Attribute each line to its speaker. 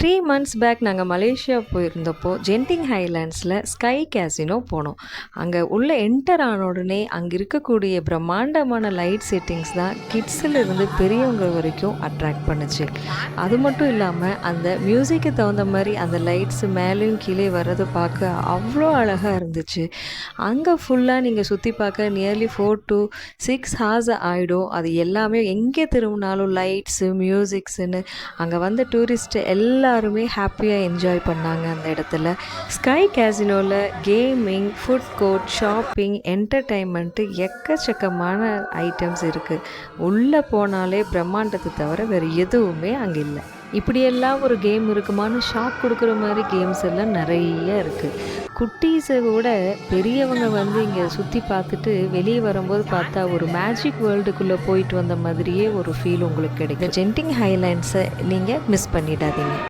Speaker 1: 3 months back நாங்கள் Malaysia போயிருந்தப்போ Genting ஹைலேண்ட்ஸில் sky casino போனோம். அங்கே உள்ள என்டர் ஆன உடனே அங்கே இருக்கக்கூடிய பிரம்மாண்டமான லைட் செட்டிங்ஸ் தான் கிட்ஸிலிருந்து பெரியவங்க வரைக்கும் அட்ராக்ட் பண்ணுச்சு. அது மட்டும் இல்லாமல் அந்த மியூசிக்கு தகுந்த மாதிரி அந்த லைட்ஸ் மேலேயும் கீழே வர்றது பார்க்க அவ்வளோ அழகாக இருந்துச்சு. அங்கே ஃபுல்லாக நீங்கள் சுற்றி பார்க்க நியர்லி 4 to 6 ஹார்ஸ் ஆகிடும். அது எல்லாமே எங்கே திரும்பினாலும் லைட்ஸு மியூசிக்ஸுன்னு அங்கே வந்த டூரிஸ்ட் எல்லாருமே ஹாப்பியாக என்ஜாய் பண்ணாங்க அந்த இடத்துல. ஸ்கை கேசினோவில் gaming, food court, shopping, entertainment எக்கச்சக்கமான ஐட்டம்ஸ் இருக்குது. உள்ளே போனாலே பிரம்மாண்டத்தை தவிர வேறு எதுவுமே அங்கே இல்லை. இப்படியெல்லாம் ஒரு கேம் இருக்குமான்னு ஷாக் கொடுக்குற மாதிரி கேம்ஸ் எல்லாம் நிறைய இருக்குது. குட்டீஸை விட பெரியவங்க வந்து இங்கே சுற்றி பார்த்துட்டு வெளியே வரும்போது பார்த்தா ஒரு மேஜிக் வேர்ல்டுக்குள்ளே போயிட்டு வந்த மாதிரியே ஒரு ஃபீல் உங்களுக்கு கிடைக்கும். ஜென்டிங் ஹைலேண்ட்ஸை நீங்கள் மிஸ் பண்ணிடாதீங்க.